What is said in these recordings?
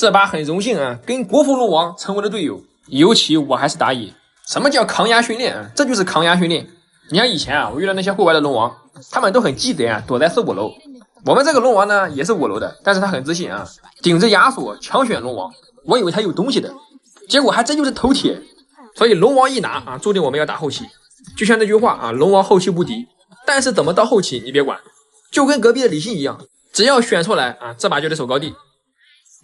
这把很荣幸啊，跟国服龙王成为了队友，尤其我还是打野。什么叫抗压训练啊？这就是抗压训练。你像以前啊，我遇到那些户外的龙王，他们都很鸡贼啊，躲在4、5楼。我们这个龙王呢，也是5楼的，但是他很自信啊，顶着亚索强选龙王。我以为他有东西的，结果还真就是头铁。所以龙王一拿啊，注定我们要打后期。就像那句话啊，龙王后期无敌，但是怎么到后期你别管，就跟隔壁的李信一样，只要选出来啊，这把就得守高地。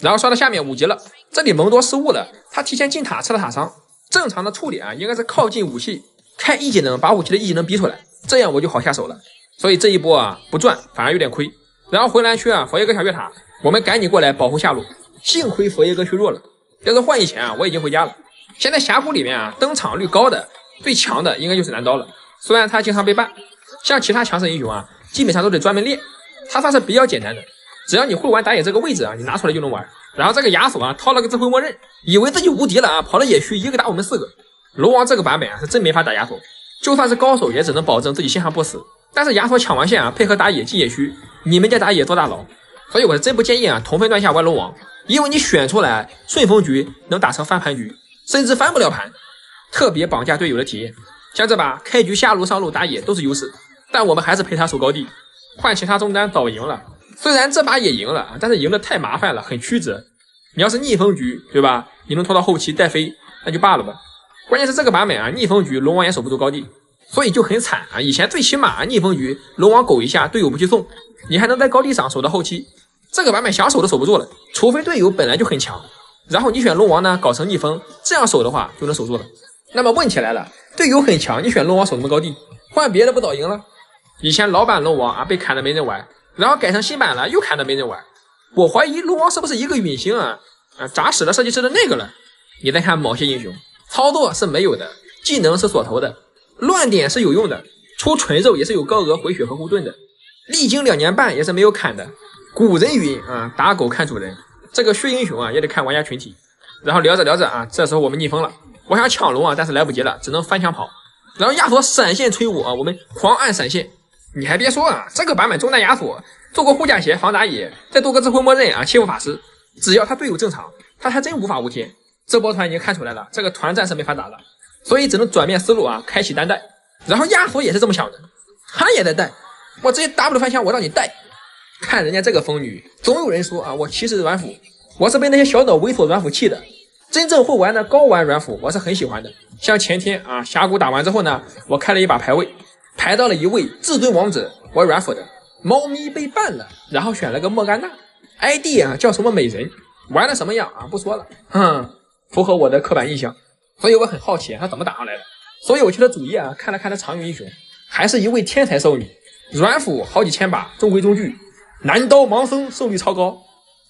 然后刷到下面5级了，这里蒙多失误了，他提前进塔吃了塔伤。正常的处理啊，应该是靠近武器，开一技能把武器的一技能逼出来，这样我就好下手了。所以这一波啊不赚反而有点亏。然后回蓝区啊，佛爷哥小月塔，我们赶紧过来保护下路。幸亏佛爷哥虚弱了，要是换以前啊，我已经回家了。现在峡谷里面啊，登场率高的最强的应该就是蓝刀了，虽然他经常被ban，像其他强势英雄啊，基本上都得专门练，他算是比较简单的。只要你会玩打野这个位置啊，你拿出来就能玩。然后这个亚索啊，掏了个智慧默认，以为自己无敌了啊，跑了野区一个打我们4个。龙王这个版本啊，是真没法打亚索，就算是高手也只能保证自己线上不死。但是亚索抢完线啊，配合打野进野区，你们家打野做大佬。所以我是真不建议啊，同分段下玩龙王，因为你选出来顺风局能打成翻盘局，甚至翻不了盘，特别绑架队友的体验。像这把开局下路上路打野都是优势，但我们还是陪他守高地，换其他中单早赢了。虽然这把也赢了，但是赢的太麻烦了，很曲折。你要是逆风局，对吧？你能拖到后期带飞，那就罢了吧。关键是这个版本啊，逆风局龙王也守不住高地，所以就很惨啊。以前最起码逆风局龙王狗一下，队友不去送，你还能在高地上守到后期。这个版本想守都守不住了，除非队友本来就很强，然后你选龙王呢，搞成逆风，这样守的话就能守住了。那么问题来了，队友很强，你选龙王守什么高地？换别的不早赢了？以前老版龙王啊被砍的没人玩，然后改成新版了又砍的没人玩。我怀疑龙王是不是一个陨星啊？砸死了设计师的那个了。你再看某些英雄，操作是没有的，技能是锁头的，乱点是有用的，出纯肉也是有高额回血和护盾的，历经2年半也是没有砍的。古人云啊，打狗看主人，这个血英雄啊也得看玩家群体。然后聊着聊着啊，这时候我们逆风了，我想抢龙啊，但是来不及了，只能翻墙跑。然后亚索闪现催我啊，我们狂按闪现。你还别说啊，这个版本中单亚索做过护甲鞋防打野，再多个智慧默认啊，欺负法师，只要他队友正常，他还真无法无天。这波团已经看出来了，这个团战是没法打了，所以只能转变思路啊，开启单带。然后亚索也是这么想的，他也在带，我直接 W 翻墙，我让你带。看人家这个疯女，总有人说啊，我歧视软辅，我是被那些小岛猥琐软辅气的。真正会玩的高玩软辅，我是很喜欢的。像前天啊，峡谷打完之后呢，我开了一把排位，排到了一位至尊王者，玩软辅的。猫咪被ban了，然后选了个莫甘娜 ，ID 啊叫什么美人，玩的什么样啊不说了，符合我的刻板印象，所以我很好奇他怎么打上来的。所以我去了主页啊，看了看他常用英雄，还是一位天才少女，软辅好几千把，中规中矩，男刀盲僧胜率超高。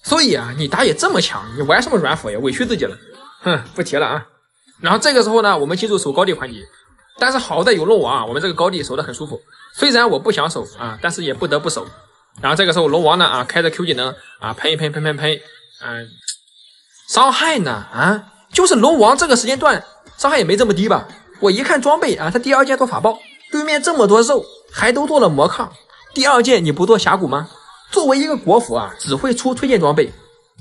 所以啊，你打野这么强，你玩什么软辅呀？委屈自己了。不提了啊。然后这个时候呢，我们进入守高地环节，但是好在有龙王啊，我们这个高地守得很舒服。虽然我不想守啊，但是也不得不守。然后这个时候龙王呢啊，开着 Q 技能啊，喷一喷，伤害呢啊，就是龙王这个时间段伤害也没这么低吧？我一看装备啊，他第2件做法爆，对面这么多肉，还都做了魔抗，第2件你不做峡谷吗？作为一个国服啊，只会出推荐装备，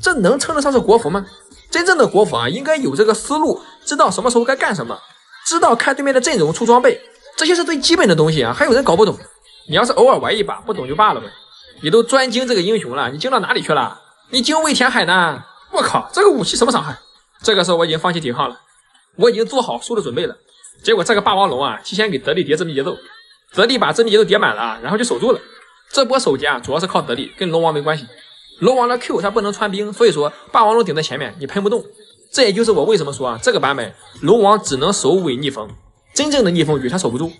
这能称得上是国服吗？真正的国服啊，应该有这个思路，知道什么时候该干什么，知道看对面的阵容出装备，这些是最基本的东西啊，还有人搞不懂。你要是偶尔玩一把不懂就罢了呗，你都专精这个英雄了，你精到哪里去了？你精卫填海呢？我靠，这个武器什么伤害？这个时候我已经放弃抵抗了，我已经做好输的准备了。结果这个霸王龙啊，提前给德利叠致命节奏，德利把致命节奏叠满了，然后就守住了。这波守家主要是靠德利，跟龙王没关系。龙王的 Q 他不能穿兵，所以说霸王龙顶在前面，你喷不动。这也就是我为什么说啊，这个版本龙王只能守伪逆风，真正的逆风局他守不住。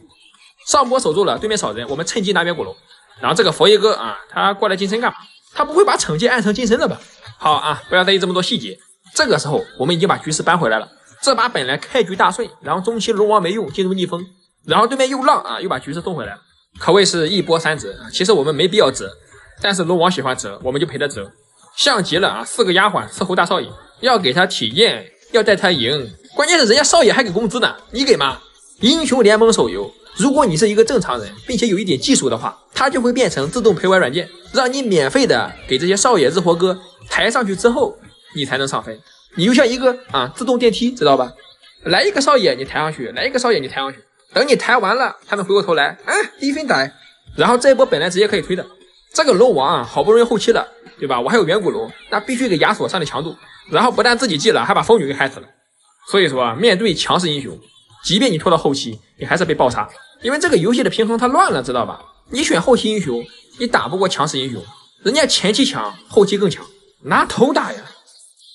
上波守住了，对面少人，我们趁机拿边古龙。然后这个佛爷哥啊，他过来近身干嘛？他不会把惩戒按成近身了吧？好啊，不要在意这么多细节。这个时候我们已经把局势扳回来了。这把本来开局大顺，然后中期龙王没用，进入逆风，然后对面又浪啊，又把局势送回来了，可谓是一波3折。其实我们没必要折，但是龙王喜欢折，我们就陪他折。像极了啊，4个丫鬟伺候大少爷，要给他体验，要带他赢，关键是人家少爷还给工资呢，你给吗？英雄联盟手游，如果你是一个正常人，并且有一点技术的话，它就会变成自动陪玩软件，让你免费的给这些少爷日活哥抬上去之后，你才能上分。你就像一个自动电梯，知道吧？来一个少爷你抬上去，来一个少爷你抬上去，等你抬完了，他们回过头来，低分带，然后这一波本来直接可以推的。这个龙王好不容易后期了，对吧？我还有远古龙，那必须给亚索上的强度，然后不但自己记了，还把风女给害死了。所以说面对强势英雄，即便你拖到后期，你还是被爆杀，因为这个游戏的平衡它乱了，知道吧？你选后期英雄，你打不过强势英雄，人家前期强，后期更强，拿头打呀。